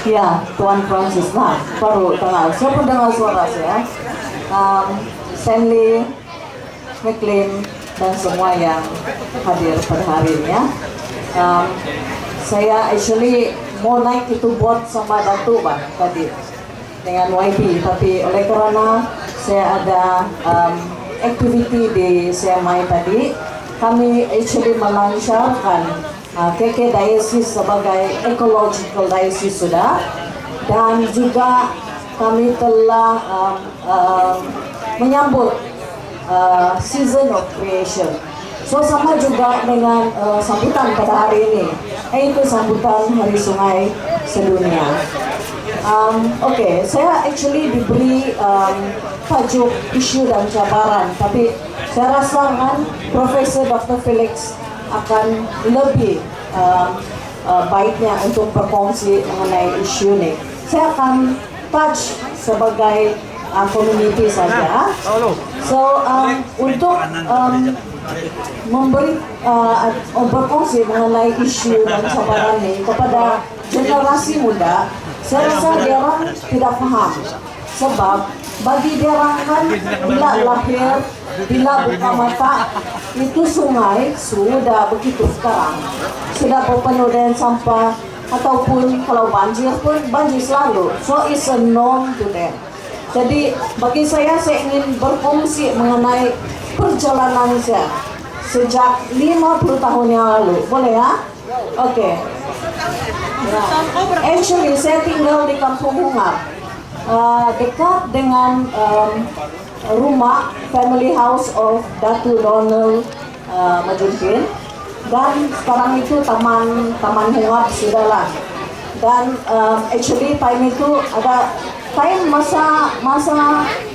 Ya, Tuan Francis. Nah, baru kenal. Saya pendengar suara saya. Stanley, McLean, dan semua yang hadir pada hari ini ya. Saya actually mau naik itu buat sama Datuk Bang tadi dengan YB, tapi oleh karena saya ada activity di CMI tadi, kami actually melancarkan KK Diocese sebagai ecological diocese sudah, dan juga kami telah menyambut season of creation. So sama juga dengan sambutan pada hari ini, yaitu sambutan Hari Sungai Sedunia. Oke, saya actually diberi tajuk isu dan cabaran, tapi saya rasa kan Profesor Dr. Felix akan lebih baiknya untuk berkongsi mengenai isu ini. Saya akan touch sebagai community saja. So untuk memberi berkongsi mengenai isu dan cabaran ini kepada generasi muda, saya rasa dia orang tidak paham. Sebab bagi dia orang kan bila lahir, bila buka mata, itu sungai sudah begitu sekarang. Sudah penuh dengan sampah, ataupun kalau banjir pun banjir selalu. So it's a norm to them. Jadi bagi saya ingin berkongsi mengenai perjalanan saya sejak 50 tahun yang lalu. Boleh ya? Oke. Actually saya tinggal di Kampung Hungap, dekat dengan rumah family house of Datu Donald Majuddin, dan sekarang itu taman Hungap sudahlah. Dan actually time itu ada time masa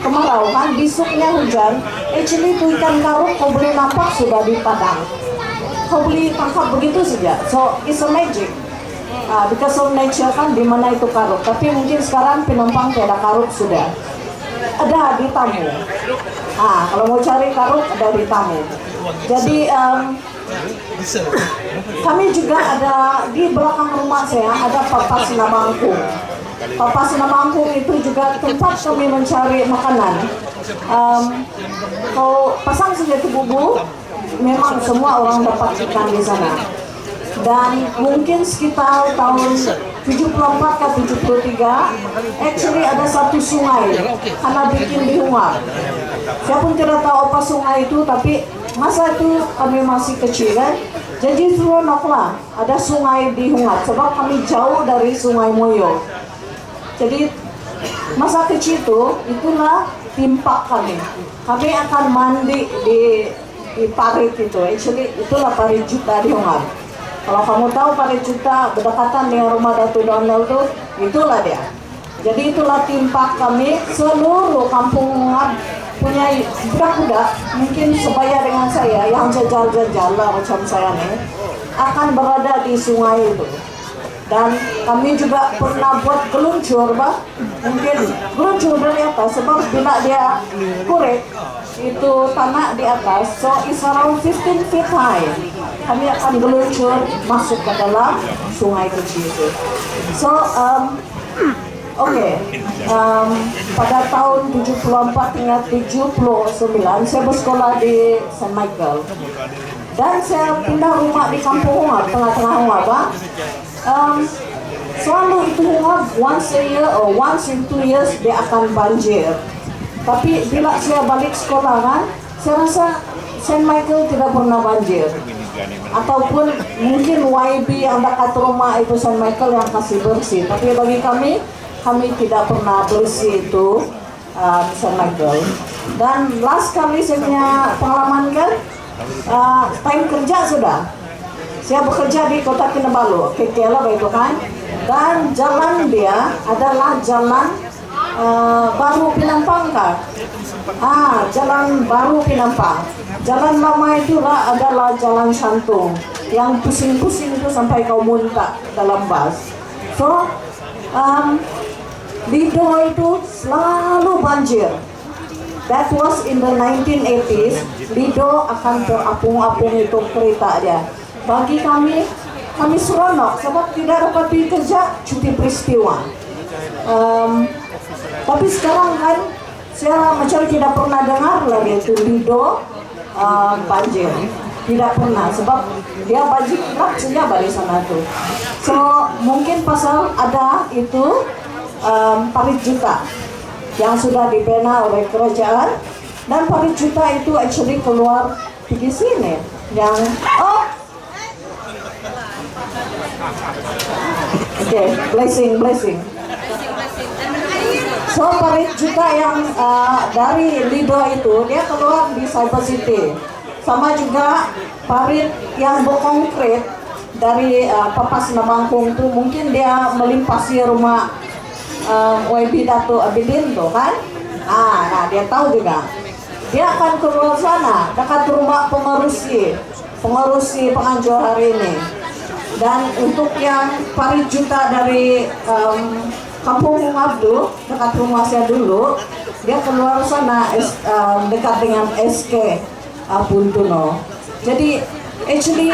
kemarau kan, besoknya hujan. Actually itu ikan karung kau boleh nampak sudah di padang, kau boleh tangkap begitu saja. So it's a magic, because of nature kan, di mana itu karung. Tapi mungkin sekarang penumpang tiada karung sudah ada di Tamu. Kalau mau cari karung ada di Tamu. Jadi kami juga ada di belakang rumah saya ada Papa Sinamangkung. Papa Sinamangkung itu juga tempat kami mencari makanan. Kalau pasang saja ke bubu, memang semua orang dapat ikan di sana. Dan mungkin sekitar tahun 74 ke 73, actually ada satu sungai karena bikin di Hungap. Saya pun tidak tahu apa sungai itu, tapi masa itu kami masih kecil kan. Jadi seronoklah ada sungai di Hungap, sebab kami jauh dari Sungai Moyo. Jadi masa kecil itu, itulah timpak kami. Kami akan mandi di parit itu. Actually itulah parit juta di Hungap. Kalau kamu tahu parit juta berdekatan dengan rumah Datu Donald itu, itulah dia. Jadi itulah timpak kami. Seluruh Kampung Hungap punya budak-budak mungkin sebaya dengan saya yang jajal-jajal lah macam saya nih, akan berada di sungai itu. Dan kami juga pernah buat geluncur, mungkin geluncur dari atas, sebab bila dia korek itu tanah di atas, so it's around 15 feet high. Kami akan geluncur masuk ke dalam sungai kecil itu. So pada tahun 74 hingga 79 saya bersekolah di St. Michael, dan saya pindah rumah di Kampung Hungap, tengah-tengah Hungap. Selalu itu Hungap once a year or once in 2 years dia akan banjir. Tapi bila saya balik sekolah kan, saya rasa St. Michael tidak pernah banjir. Ataupun mungkin YB yang dekat rumah itu St. Michael yang kasih bersih. Tapi bagi kami tidak pernah bersih itu St. Michael. Dan last kali saya punya pengalaman kan, time kerja sudah. Saya bekerja di Kota Kinabalu, Kekela itu kan. Dan jalan dia adalah jalan baru Pinampang kan. Jalan baru Pinampang. Jalan lama itulah adalah Jalan Shantung, yang pusing-pusing itu sampai kau muntah dalam bus. So Lido itu selalu banjir. That was in the 1980s. Lido akan terapung-apung itu kereta dia. Bagi kami kami seronok sebab tidak dapat pergi kerja, cuti peristiwa. Tapi sekarang kan saya macam tidak pernah dengar lagi itu Lido banjir, tidak pernah sebab dia banjir saja dari sana tuh. So mungkin pasal ada itu parit juta yang sudah dibina oleh kerajaan, dan parit juta itu actually keluar di sini yang blessing. So parit juta yang dari Lido itu dia keluar di Cyber City, sama juga parit yang berkonkret dari Papas Nabangkong itu mungkin dia melimpasi rumah YB Dato Abidin tuh kan. Nah dia tahu juga dia akan keluar sana dekat rumah pengerusi penganjur hari ini. Dan untuk yang parit juta dari Kampung Abdu dekat rumah saya dulu, dia keluar sana dekat dengan SK Buntuno. Jadi actually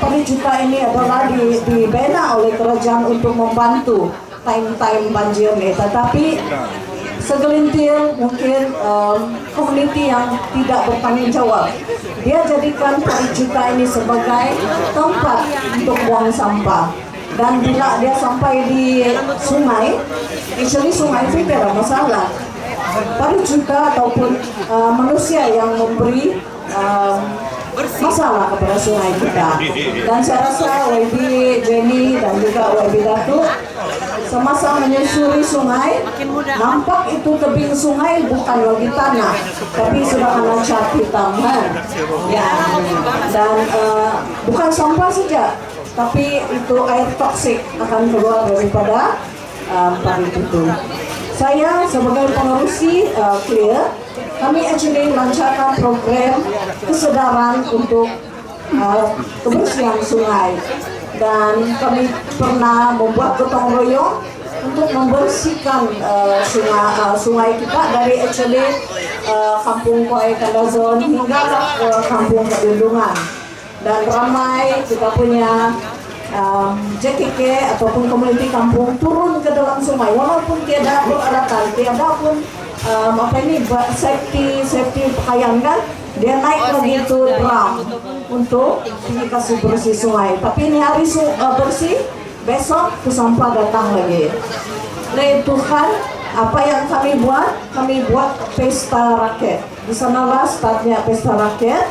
parit juta ini adalah dibina oleh kerajaan untuk membantu time banjir nih, tetapi segelintir mungkin komuniti yang tidak bertanggung jawab, dia jadikan parit juta ini sebagai tempat untuk buang sampah. Dan bila dia sampai di sungai, actually sungai itu tidak masalah. Parit juta ataupun manusia yang memberi masalah kepada sungai kita. Dan saya rasa YB Jenny dan juga YB Datuk semasa menyusuri sungai, nampak itu tebing sungai bukan lagi tanah, tapi sudah ada cat hitam ya. Dan bukan sampah saja, tapi itu air toksik akan keluar daripada parit itu. Saya sebagai pengerusi Clear, kami actually melancarkan program kesedaran untuk kebersihan sungai, dan kami pernah membuat gotong royong untuk membersihkan sungai kita dari actually Kampung Kuai Kandazon hingga ke Kampung Kedundungan. Dan ramai kita punya JKK ataupun komuniti kampung turun ke dalam sungai walaupun tiada peralatan, tiada pun safety pakaian kan, dia naik lagi itu drum untuk kasih bersih sungai. Tapi ini hari bersih, besok ke sampah datang lagi. Oleh Tuhan, apa yang kami buat pesta rakyat. Di sanalah startnya pesta rakyat,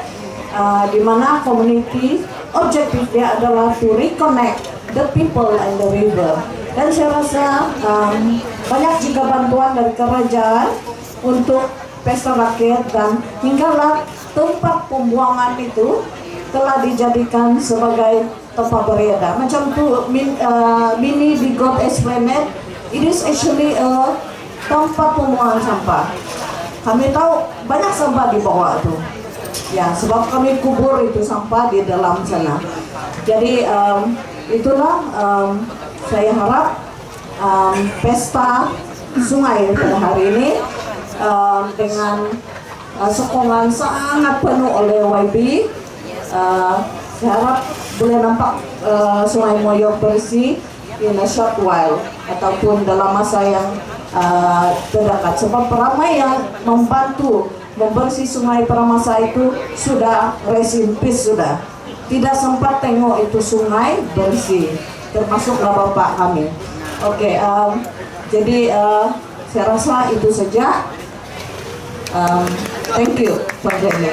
di mana community objektif dia adalah to reconnect the people and the river. Dan saya rasa banyak juga bantuan dari kerajaan untuk pesta rakyat, dan hinggalah tempat pembuangan itu telah dijadikan sebagai tempat beredar. Macam tu mini di God Esplanade, it is actually a tempat pembuangan sampah. Kami tahu banyak sampah di bawah tu. Ya, sebab kami kubur itu sampah di dalam sana. Jadi itulah saya harap pesta sungai pada hari ini dengan sokongan sangat penuh oleh YB, saya harap boleh nampak Sungai Moyok bersih in a short while ataupun dalam masa yang terdekat. Sebab ramai yang membantu membersih sungai pada masa itu sudah rest in peace, sudah tidak sempat tengok itu sungai bersih, termasuklah bapak kami. Oke, jadi saya rasa itu saja. Thank you, Pak Jenny.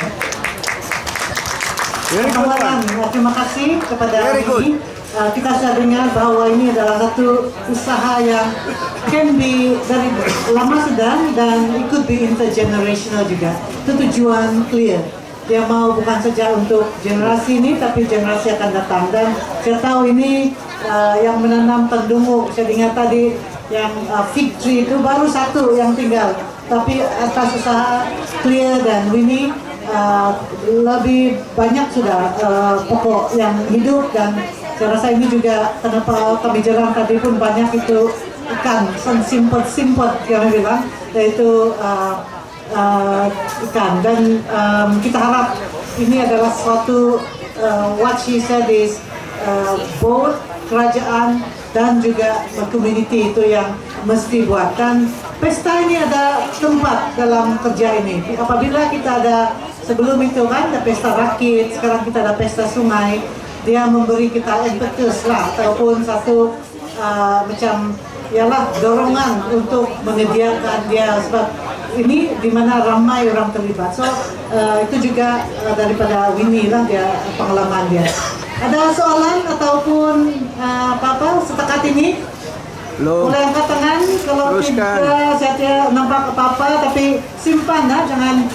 Terima kasih kepada ini. Kita sudah dengar bahwa ini adalah satu usaha yang can be dari lama sudah, dan it could be intergenerational juga. Itu tujuan Clear. Dia mau bukan saja untuk generasi ini, tapi generasi akan datang. Dan saya tahu ini yang menanam tendungu. Saya dengar tadi yang fig tree itu baru satu yang tinggal. Tapi atas usaha Clear dan Winnie lebih banyak sudah pokok yang hidup. Dan saya rasa ini juga kenapa kami jalan tadi pun banyak itu ikan, simpet yang bilang, yaitu ikan. Dan kita harap ini adalah suatu what she said is both kerajaan dan juga community itu yang mesti buat. Dan pesta ini ada tempat dalam kerja ini. Apabila kita ada sebelum itu kan ada pesta rakit, sekarang kita ada pesta sungai, dia memberi kita impetus lah ataupun satu macam ialah dorongan untuk menyediakan dia, sebab ini di mana ramai orang terlibat. So itu juga daripada Winnie lah dia pengalaman dia. Ada soalan ataupun apa-apa setakat ini? Boleh angkat tangan kalau Teruskan. tidak saya nampak apa-apa, tapi simpan lah, jangan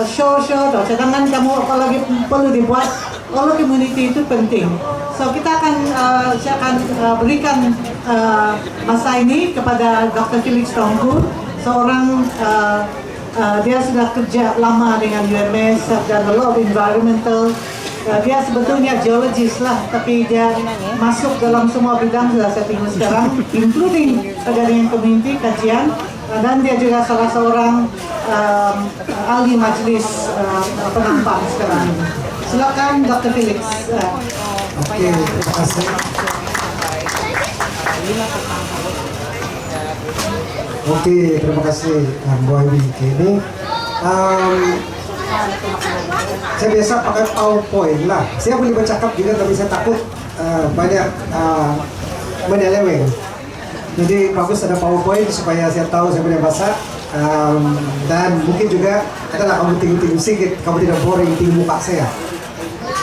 show cadangan kamu apalagi perlu dibuat. Kalau community itu penting. So kita akan saya akan berikan masa ini kepada Dr. Felix Tongku, seorang dia sudah kerja lama dengan UMS dan a lot of environmental. Dia sebetulnya geologis lah, tapi dia masuk dalam semua bidang sudah saya tengok sekarang, including dengan community kajian, dan dia juga salah seorang ahli majlis penampang sekarang. Silakan Dr. Felix. Oke, terima kasih. Oke, terima kasih Bu Aibi. Ini saya biasa pakai PowerPoint lah. Saya boleh bercakap juga, tapi saya takut banyak menyeleweng. Jadi bagus ada PowerPoint supaya saya tahu saya punya bahasa. Dan mungkin juga katalah kamu tinggi-tinggi sedikit, kamu tidak boring tinggi muka saya.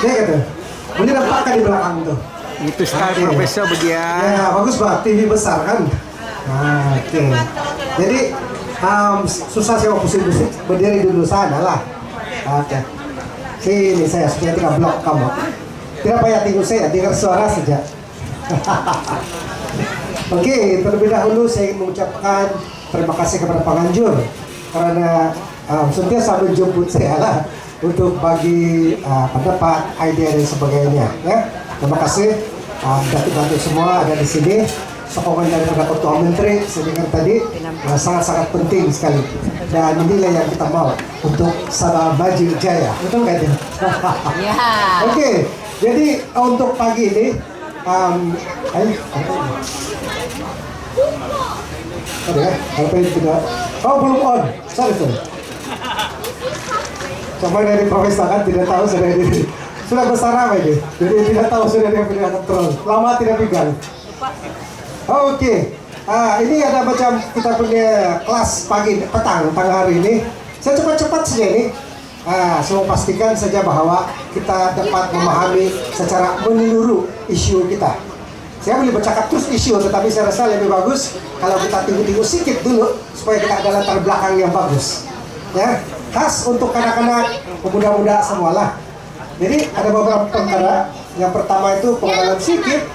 Ya gitu. Boleh nampakkan di belakang tuh. Itu sekali Profesor Budian. Ya bagus banget, TV besar kan. Oke. Jadi susah saya mau pusing-pusing, berdiri dulu sana lah. Oke. Sini saya supaya tidak blok kamu. Tidak payah tunggu saya, dengar suara saja. Oke, terlebih dahulu saya ingin mengucapkan terima kasih kepada penganjur karena sentiasa menjemput saya lah untuk bagi pendapat, idea dan sebagainya. Ya, terima kasih. Bantu semua ada di sini. Sokongan daripada Ketua Menteri, saya dengar tadi sangat-sangat penting sekali. Dan inilah yang kita mau untuk Sabah Maju Jaya. Betul kan? Oke, jadi untuk pagi ini, oh belum on, sorry. Coba dari Profesor kan tidak tahu sudah besar apa ini, jadi tidak tahu sudah dia punya kontrol. Lama tidak pegang. Oke, ini ada macam kita punya kelas petang hari ini. Saya cepat-cepat saja ini. Saya pastikan saja bahwa kita dapat memahami secara menyeluruh isu kita. Saya boleh bercakap terus isu, tetapi saya rasa lebih bagus kalau kita tunggu-tunggu sedikit dulu supaya kita ada latar belakang yang bagus. Ya, khas untuk anak-anak, pemuda-muda semualah. Jadi ada beberapa perkara. Yang pertama itu pengenalan sedikit,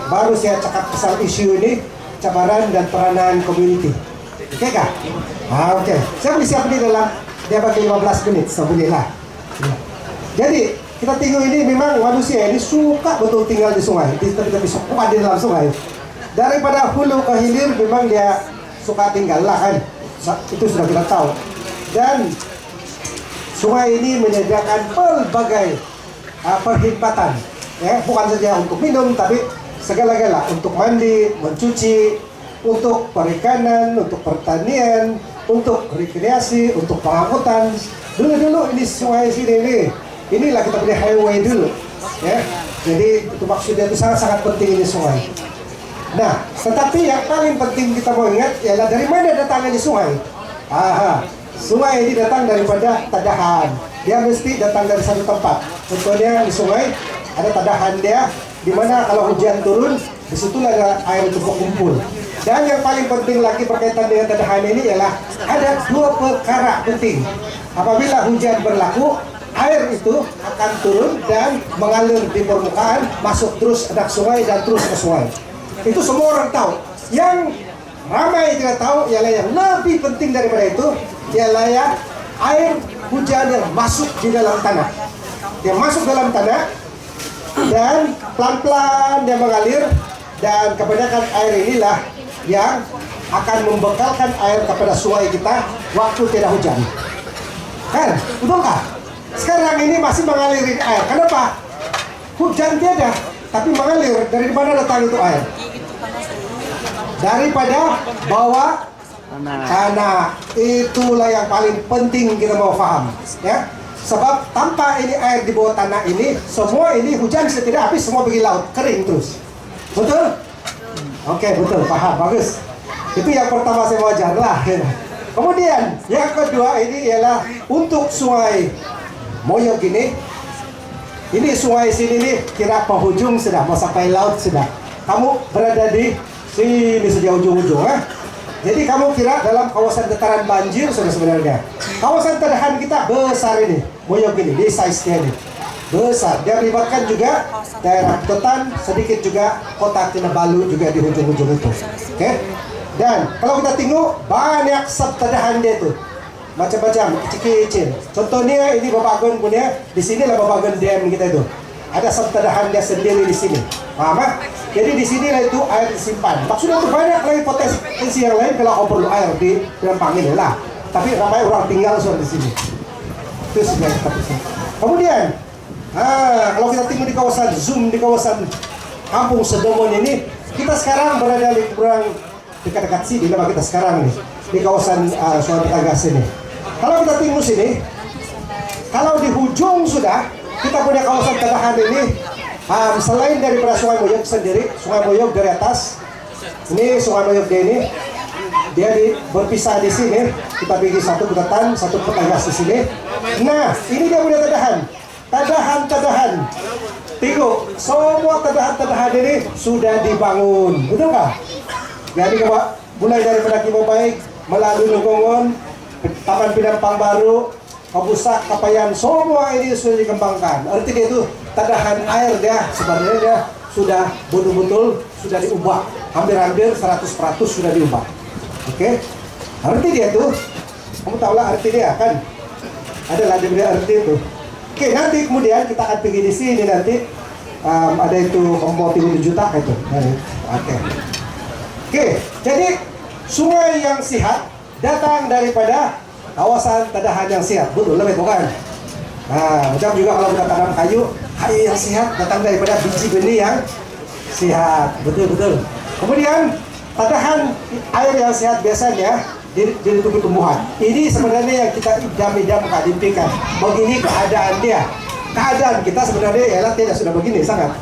baru saya cakap pasal isu ini, cabaran dan peranan community. Oke kah? Oke. Saya boleh siap ini dalam dia bagi 15 menit, so boleh lah. Jadi kita tengok ini memang manusia ini suka betul tinggal di sungai, tapi suka di dalam sungai. Daripada hulu ke hilir memang dia suka tinggal lah kan. Itu sudah kita tahu. Dan sungai ini menyediakan pelbagai perkhidmatan, ya, bukan saja untuk minum, tapi segala-gala, untuk mandi, mencuci, untuk perikanan, untuk pertanian, untuk rekreasi, untuk pengangkutan. Dulu ini sungai sini nih, inilah kita punya highway dulu, ya. Jadi itu maksudnya itu sangat-sangat penting ini sungai. Nah, tetapi yang paling penting kita mau ingat ialah dari mana datangnya di sungai. Sungai ini datang daripada tadahan. Dia mesti datang dari satu tempat. Contohnya di sungai ada tadahan dia, di mana kalau hujan turun, disitulah ada air itu berkumpul. Dan yang paling penting lagi berkaitan dengan tadahan ini ialah ada dua perkara penting. Apabila hujan berlaku, air itu akan turun dan mengalir di permukaan, masuk terus ke sungai dan terus ke sungai. Itu semua orang tahu. Yang ramai tidak tahu ialah yang lebih penting daripada itu ialah ya air hujan yang masuk di dalam tanah. Dia masuk dalam tanah dan pelan-pelan dia mengalir, dan kebanyakan air inilah yang akan membekalkan air kepada sungai kita waktu tidak hujan. Kan? Betulkah? Sekarang ini masih mengalir air. Kenapa? hujan tiada, tapi mengalir. Dari mana datang itu air? Daripada bawah tanah. Itulah yang paling penting kita mau paham, ya. Sebab tanpa ini air di bawah tanah ini, semua ini hujan tidak habis, semua pergi laut, kering terus. Betul? Oke, betul, paham, bagus. Itu yang pertama saya mau ajar lah. Kemudian yang kedua ini ialah untuk sungai Moyog ini. Ini sungai sini nih kira penghujung sudah, mau sampai laut sudah. Kamu berada di sini saja ujung-ujung, Jadi kamu kira dalam kawasan dataran banjir sudah sebenarnya. Kawasan terdahan kita besar ini, Moyog ini, di size-nya ini. Besar, dia melibatkan juga daerah Totan, sedikit juga kota Kinabalu juga di ujung-ujung itu. Oke? Dan kalau kita tengok banyak subterdahan dia itu. Macam-macam, kecil-kecil. Contohnya ini Babagon punya, di sini lah Babagon Dam kita itu. Ada subterdahan dia sendiri di sini. Paham? Jadi di sinilah itu air disimpan. Maksudnya itu banyak lagi potensi yang lain kalau kau perlu air di Rempang ini lah. Tapi ramai orang tinggal sudah di sini. Itu sebenarnya kita pesan. Kemudian, kalau kita tengok di kawasan zoom di kawasan Kampung Sedomon ini, kita sekarang berada di kurang dekat-dekat sini, nama kita sekarang ini di kawasan Sungai Batangas ini. Kalau kita tengok sini, kalau di hujung sudah kita punya kawasan terdahan ini. Selain daripada Sungai Moyog sendiri, Sungai Moyog dari atas, ini Sungai Moyog ini, dia berpisah di sini. Kita pergi satu Betatan, satu Batangas di sini. Nah, ini dia punya terdahan. Terdahan. Tengok, semua terdahan ini sudah dibangun, betul nggak? Jadi mulai daripada Kimo Baik, melalui Lunggongon, Taman Pinampang Baru, Kabusak, Kapayan, semua ini sudah dikembangkan. Artinya itu terdahan air dia sebenarnya dia sudah betul-betul sudah diubah. Hampir-hampir 100% sudah diubah. Oke? Arti dia itu, kamu tahu lah arti dia kan? Adalah dia arti itu. Oke, nanti kemudian kita akan pergi di sini nanti ada itu mau 30 juta itu. Oke, jadi sungai yang sehat datang daripada kawasan terdahan yang sehat, betul lebih bukan? Nah, macam juga kalau kita tanam kayu yang sehat datang daripada biji benih yang sehat, betul. Kemudian terdahan air yang sehat biasanya jadi tumbuh-tumbuhan. Ini sebenarnya yang kita idam-idamkan, impikan. Begini keadaan dia. Keadaan kita sebenarnya ialah tidak sudah begini sangat.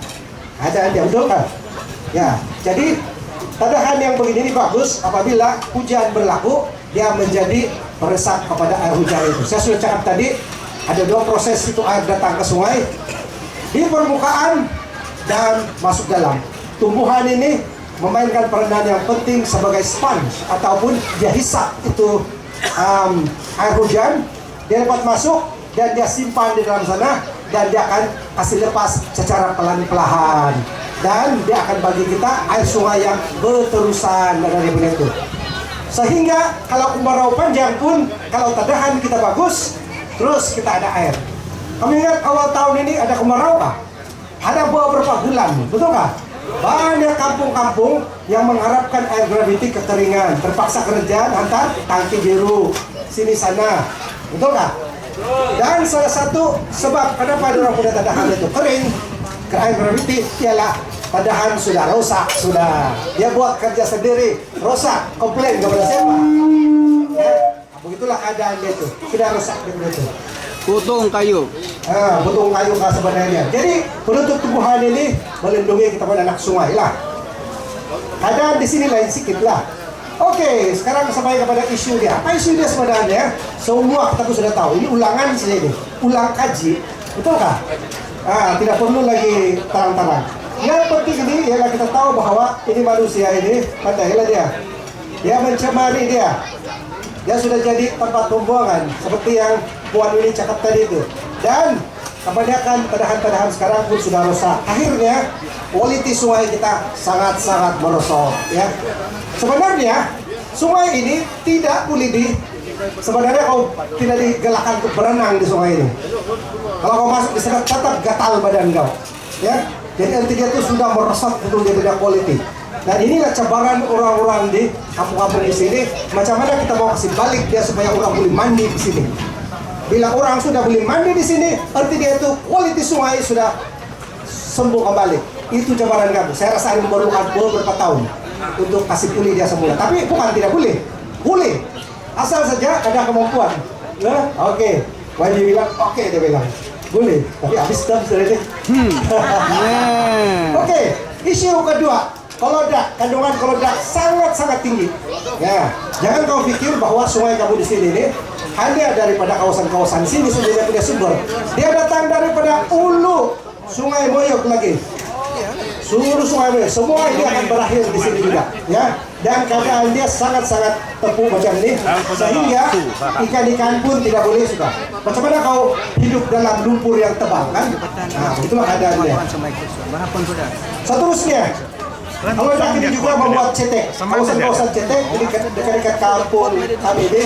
Keadaan dia, betul kan? Ya, jadi terdahan yang begini ini bagus apabila hujan berlaku, dia menjadi meresap kepada air hujan itu. Saya sudah cakap tadi, ada dua proses itu air datang ke sungai. Di permukaan dan masuk dalam. Tumbuhan ini memainkan peranan yang penting sebagai sponge ataupun dia hisap itu air hujan, dia dapat masuk dan dia simpan di dalam sana dan dia akan kasih lepas secara pelan-pelan dan dia akan bagi kita air sungai yang berterusan dari itu. Sehingga kalau kemarau panjang pun kalau terdahan kita bagus, terus kita ada air. Kamu ingat awal tahun ini ada kemarau kah? Ada beberapa bulan, betul kah? Banyak kampung-kampung yang mengharapkan air gravity kekeringan, terpaksa kerja hantar tangki biru sini sana, betul nggak? Dan salah satu sebab kenapa orang punya terdahan itu kering, ke air gravity ialah terdahan sudah rusak, sudah dia buat kerja sendiri, rusak, komplain kepada siapa? Ya, begitulah keadaan dia itu, sudah rusak begitu. Potong kayu. Potong kayu kah sebenarnya. Jadi penutup tumbuhan ini melindungi kita pada anak sungai lah. Keadaan di sini lain sedikit lah. Oke, sekarang sampai kepada isu dia. Apa isu dia sebenarnya? Semua kita sudah tahu. Ini ulangan saja ini, ulang kaji, betulkah? Tidak perlu lagi terang-terang. Yang penting ini ialah kita tahu bahwa ini manusia ini, pandailah dia. Dia mencemari dia. Dia sudah jadi tempat pembuangan seperti yang Puan ini cakap tadi itu. Dan kebanyakan terdahan-terdahan sekarang pun sudah rusak. Akhirnya kualitas sungai kita sangat-sangat merosot ya. Sebenarnya sungai ini tidak boleh sebenarnya kau tidak digalakkan untuk berenang di sungai ini. Kalau kau masuk di sana tetap gatal badan kau ya. Jadi artinya itu sudah merosot untuk dia tidak kualitas. Dan inilah cabaran orang-orang di kampung-kampung di sini. Macam mana kita mau kasih balik dia supaya orang boleh mandi di sini. Bila orang sudah boleh mandi di sini, arti dia itu kualitas sungai sudah sembuh kembali. Itu cabaran kamu. Saya rasa ini memerlukan beberapa tahun untuk kasih pulih dia semula. Tapi bukan tidak boleh, boleh. Asal saja ada kemampuan. Nah, oke. Wajib bilang, oke dia bilang. Boleh, tapi habis dam sudah deh. Oke, isu kedua. Kolodak, kandungan kolodak sangat-sangat tinggi. Ya, jangan kau pikir bahwa sungai kamu di sini ini hanya daripada kawasan-kawasan sini saja dia punya sumber. Dia datang daripada ulu Sungai Moyok lagi. Seluruh Sungai Moyok, semua ini akan berakhir di sini juga. Ya, dan keadaan dia sangat-sangat tepuh macam ini, sehingga ikan-ikan pun tidak boleh sudah. Macam mana kau hidup dalam lumpur yang tebal kan? Nah, itulah keadaannya. Seterusnya, kalau ini juga membuat cetek, kawasan-kawasan cetek, ini dekat-dekat kampung kami ini,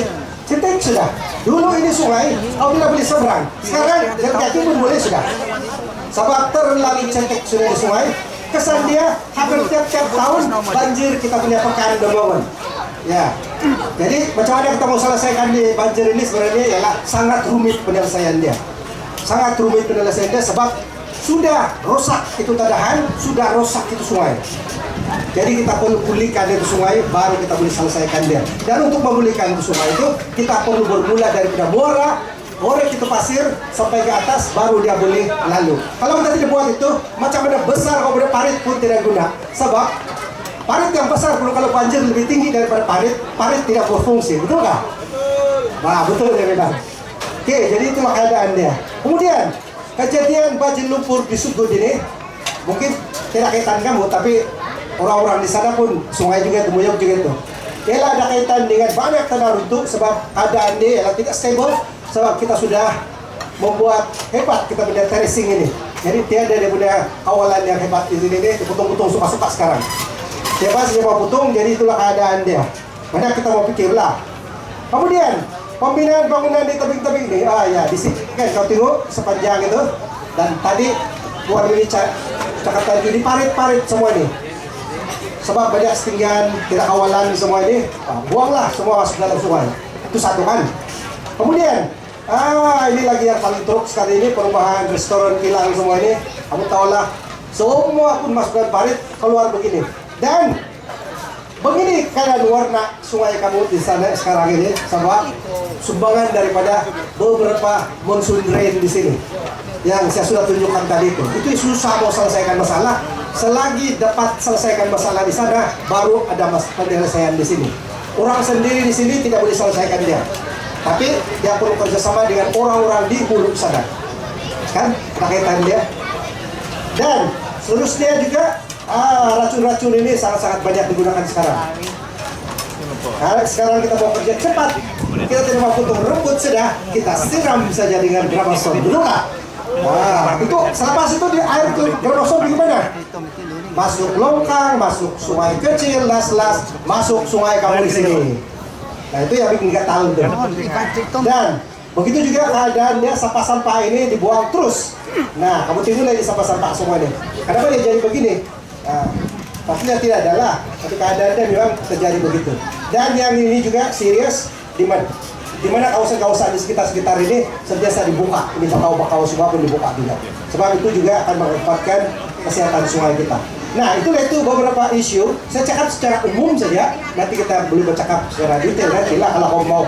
cetek sudah. Dulu ini sungai, kau tidak boleh seberang. Sekarang jalan kaki pun boleh sudah. Sebab terlalu cetek sudah di sungai, kesan dia hampir tiap-tiap tahun banjir kita punya pekan Dembangun. Ya, jadi macam mana kita mau selesaikan di banjir ini sebenarnya ialah sangat rumit penyelesaian dia. Sangat rumit penyelesaian dia sebab sudah rosak itu tadahan, sudah rosak itu sungai. Jadi kita perlu pulihkan itu sungai, baru kita boleh selesaikan dia. Dan untuk memulihkan itu sungai itu, kita perlu bermula daripada muara itu pasir sampai ke atas, baru dia boleh lalu. Kalau kita tidak buat itu, macam mana besar kau punya parit pun tidak guna. Sebab parit yang besar kalau banjir lebih tinggi daripada parit tidak berfungsi, betul nggak? Nah, betul dia memang. Oke, jadi itulah keadaan dia. Kemudian kejadian banjir lumpur di Sugod ini mungkin tidak kaitan kamu, tapi orang-orang di sana pun sungai juga itu, Moyok juga itu. Ialah ada kaitan dengan banyak tanah runtuh sebab keadaan dia ialah tidak stable. Sebab kita sudah membuat hebat kita punya terracing ini. Jadi tiada dia punya kawalan yang hebat di sini nih, diputung-putung suka-suka sekarang. Bebas dia mau putung, jadi itulah keadaan dia. Mana kita mau pikirlah. Kemudian pembinaan bangunan di tebing-tebing ini, ya di sini kan kau tengok sepanjang itu. Dan tadi buat ini cakap tadi parit-parit semua ini. Sebab banyak setinggian, tidak kawalan semua ini, buanglah semua masuk dalam sungai. Itu satu kan. Kemudian ini lagi yang paling teruk sekali ini, perubahan restoran kilang semua ini. Kamu tahulah, semua pun masuk dalam parit, keluar begini. Dan begini keadaan warna sungai kamu di sana sekarang ini, sama sumbangan daripada beberapa monsoon rain di sini. Yang saya sudah tunjukkan tadi itu susah mau selesaikan masalah. Selagi dapat selesaikan masalah di sana, baru ada penyelesaian di sini. Orang sendiri di sini tidak boleh selesaikan dia. Tapi dia perlu kerjasama dengan orang-orang di hulu sana, kan kaitan dia. Dan seterusnya juga racun-racun ini sangat-sangat banyak digunakan sekarang. Karena sekarang kita mau kerja cepat, kita tidak mau potong rumput sudah, kita siram saja dengan Gramason, betul nggak? Nah, itu selepas itu di air itu Gramason gimana? Masuk longkang, masuk sungai kecil, las-las, masuk sungai kamu di sini. Nah itu yang bikin nggak tahu tuh. Dan begitu juga keadaannya sampah-sampah ini dibuang terus. Nah kamu tengoklah di sampah-sampah semua ini. Kenapa dia jadi begini? Nah, pastinya tidak adalah. Tapi keadaannya memang terjadi begitu. Dan yang ini juga serius di mana kawasan-kawasan di sekitar ini sentiasa dibuka. Ini bakau-bakau semua pun dibuka juga. Sebab itu juga akan mengakibatkan kesehatan sungai kita. Nah, itu beberapa isu. Saya cakap secara umum saja. Nanti kita boleh bercakap secara detail nanti lah kalau kau mau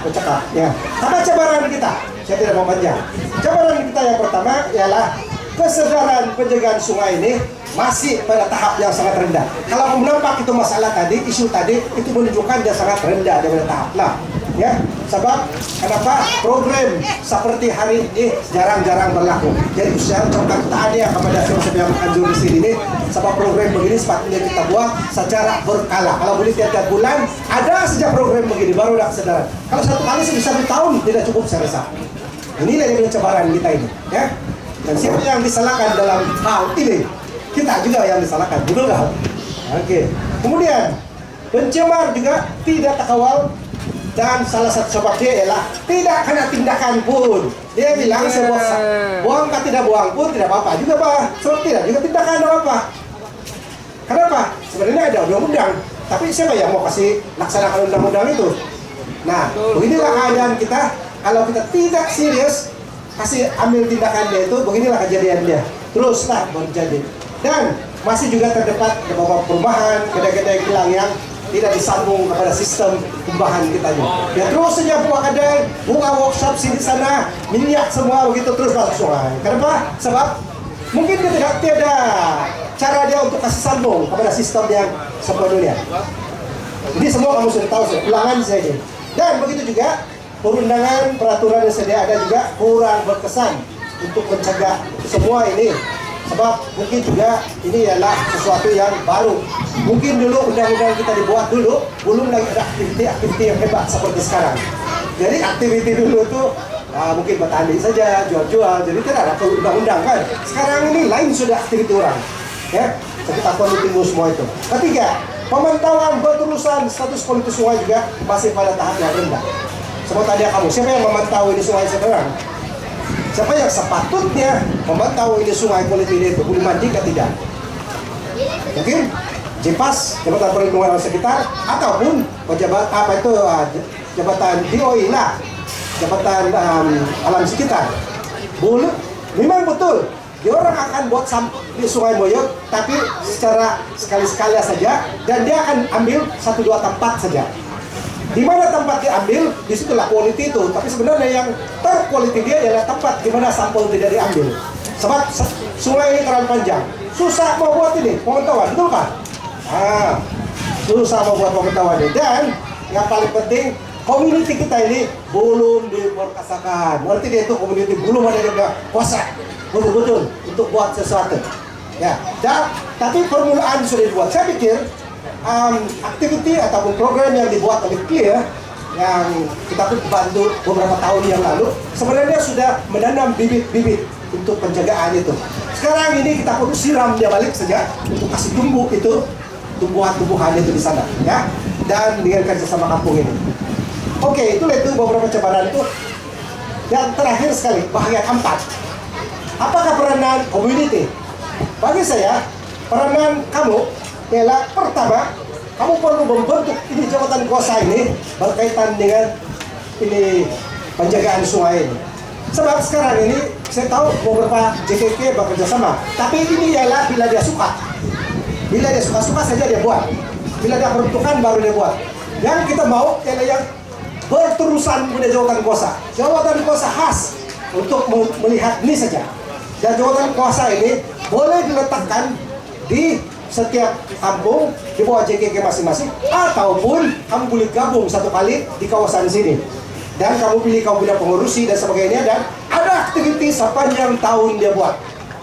bercakap. Ya. Apa cabaran kita? Saya tidak mau panjang. Cabaran kita yang pertama ialah kesadaran penjagaan sungai ini masih pada tahap yang sangat rendah. Kalau menampak itu masalah tadi, isu tadi itu menunjukkan dia sangat rendah daripada tahap. Nah, ya, sebab kenapa program seperti hari ini jarang-jarang berlaku. Jadi saya ucapkan tahniah kepada siapa yang anjur di sini ini, sebab program begini sepatutnya kita buat secara berkala. Kalau boleh tiap-tiap bulan ada saja program begini, baru ada kesadaran. Kalau satu kali sebisa 1 tahun tidak cukup saya rasa. Inilah yang cabaran kita ini, ya. Dan siapa yang disalahkan dalam hal ini? Kita juga yang disalahkan, betul nggak? Oke. Kemudian pencemar juga tidak terkawal. Dan salah satu sebab dia ialah tidak kena tindakan pun. Dia bilang buang kah tidak buang pun tidak apa-apa juga Pak. Sebab tidak juga tindakan apa-apa. Kenapa? Sebenarnya ada undang-undang. Tapi siapa yang mau kasih laksanakan undang-undang itu? Nah, beginilah keadaan kita. Kalau kita tidak serius kasih ambil tindakan dia itu, beginilah kejadian dia. teruslah berjadi. Dan masih juga terdapat beberapa perubahan, kedai-kedai kilang yang tidak disambung kepada sistem pembahan kita ini. Ya terus saja buat kedai, bunga workshop sini sana, minyak semua begitu terus masuk sungai. Kenapa? Sebab mungkin dia tidak ada cara dia untuk kasih sambung kepada sistem yang sepenuhnya. Jadi semua kamu sudah tahu, ulangan saja. Dan begitu juga perundangan peraturan yang sedia ada juga kurang berkesan untuk mencegah semua ini. Sebab mungkin juga ini adalah sesuatu yang baru. Mungkin dulu undang-undang kita dibuat dulu belum lagi ada aktiviti-aktiviti yang hebat seperti sekarang. Jadi aktiviti dulu tuh mungkin bertani saja, jual-jual. Jadi tidak ada undang-undang kan. Sekarang ini lain sudah aktiviti orang. Ya, kita perlu tunggu semua itu. Ketiga, pemantauan berurusan status politik sungai juga masih pada tahap yang rendah. Semua tanya kamu, siapa yang memantau ini sungai sekarang? Siapa yang sepatutnya memantau ini sungai politik itu boleh mandi atau tidak? Mungkin JPAS, Jabatan Perlindungan Alam Sekitar, ataupun pejabat jabatan DOI lah, Jabatan Alam Sekitar. Boleh, memang betul. Dia orang akan buat di Sungai Moyot, tapi secara sekali-sekala saja, dan dia akan ambil 1-2 tempat saja. Di mana tempat diambil, disitulah quality itu. Tapi sebenarnya yang terquality dia adalah tempat di mana sampel tidak diambil. Sebab sungai ini terlalu panjang, susah mau buat ini pemantauan, betul kan? Susah mau buat pemantauan ini. Dan yang paling penting, community kita ini belum diperkasakan. Berarti dia itu community belum ada yang kuasa betul-betul untuk buat sesuatu. Ya, dan tapi permulaan sudah dibuat. Saya pikir aktiviti ataupun program yang dibuat oleh CLEAR yang kita pun bantu beberapa tahun yang lalu sebenarnya sudah menanam bibit-bibit untuk penjagaan itu. Sekarang ini kita perlu siram dia balik saja untuk kasih tumbuh itu tumbuhan-tumbuhan itu di sana, ya. Dan dengan kerjasama kampung ini. Oke, itu beberapa cabaran itu. Yang terakhir sekali, bahaya keempat. Apakah peranan community? Bagi saya, peranan kamu ialah pertama, kamu perlu membentuk ini jabatan kuasa ini berkaitan dengan ini penjagaan sungai ini. Sebab sekarang ini saya tahu beberapa JKK bekerja sama, tapi ini ialah bila dia suka. Bila dia suka-suka saja dia buat. Bila dia peruntukan baru dia buat. Yang kita mau ialah yang berterusan pada jabatan kuasa. Jabatan kuasa khas untuk melihat ini saja. Dan jabatan kuasa ini boleh diletakkan di setiap kampung di bawah JKK masing-masing, ataupun kamu boleh gabung satu kali di kawasan sini dan kamu pilih kamu punya pengurusi dan sebagainya, dan ada aktiviti sepanjang tahun dia buat.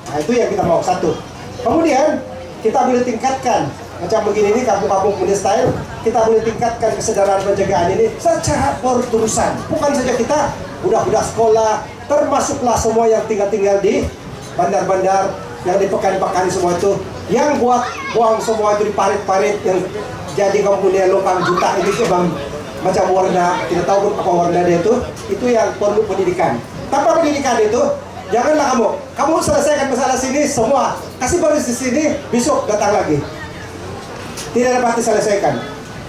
Nah itu yang kita mau, satu. Kemudian kita boleh tingkatkan macam begini ini kampung-kampung punya style, kita boleh tingkatkan kesadaran penjagaan ini secara berterusan. Bukan saja kita budak-budak sekolah, termasuklah semua yang tinggal di bandar-bandar, yang di pekan-pekan semua itu, yang buat buang semua itu di parit-parit yang jadi kamu punya lubang juta ini ke bang macam warna, tidak tahu apa warna dia itu yang perlu pendidikan. Tanpa pendidikan itu, janganlah kamu selesaikan masalah sini semua, kasih baris di sini, besok datang lagi, tidak dapat diselesaikan.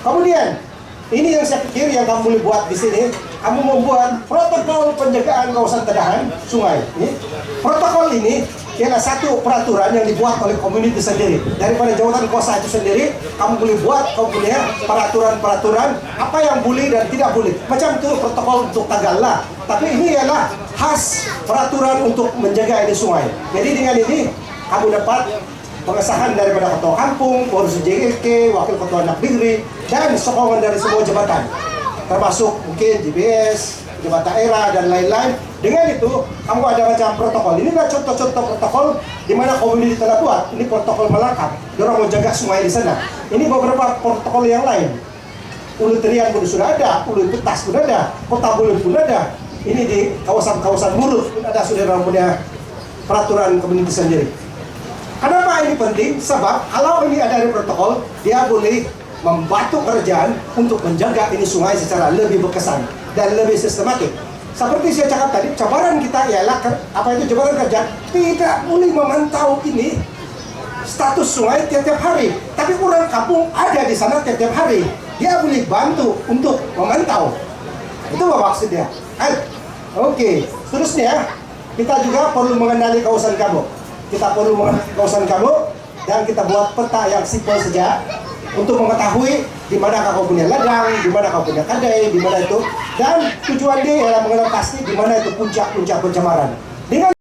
Kemudian ini yang saya pikir yang kamu boleh buat di sini, kamu membuat protokol penjagaan kawasan tedahan sungai. Ini protokol ini ialah satu peraturan yang dibuat oleh community sendiri. Daripada jabatan kuasa itu sendiri, kamu boleh buat, kamu punya peraturan-peraturan apa yang boleh dan tidak boleh. Macam itu protokol untuk Tagala. Tapi ini ialah khas peraturan untuk menjaga ini sungai. Jadi dengan ini kamu dapat pengesahan daripada ketua kampung, pengurus JKK, wakil ketua anak negeri, dan sokongan dari semua jabatan, termasuk mungkin JBS, jabatan daerah dan lain-lain. Dengan itu kamu ada macam protokol. Ini adalah contoh-contoh protokol di mana komunitas telah buat. Ini protokol melengkap. Dorang mau jaga sungai di sana. Ini beberapa protokol yang lain. Ulu Terian pun sudah ada, Ulu Petas pun ada, Kota Bulut pun ada. Ini di kawasan-kawasan Mulut pun ada, sudah punya peraturan komunitas sendiri. Kenapa ini penting? Sebab kalau ini ada di protokol, dia boleh membantu kerajaan untuk menjaga ini sungai secara lebih berkesan dan lebih sistematik. Seperti saya cakap tadi, cabaran kita ialah apa itu jabatan kerja tidak boleh memantau ini status sungai tiap-tiap hari. Tapi orang kampung ada di sana tiap-tiap hari, dia boleh bantu untuk memantau. Itu apa maksudnya? Oke. Seterusnya kita juga perlu mengenali kawasan kamu. kita perlu mengerti kawasan kamu dan kita buat peta yang simpel saja untuk mengetahui di mana kau punya ladang, di mana kau punya kadai, di mana itu, dan tujuan dia adalah mengenal pasti di mana itu puncak-puncak pencemaran. Dengan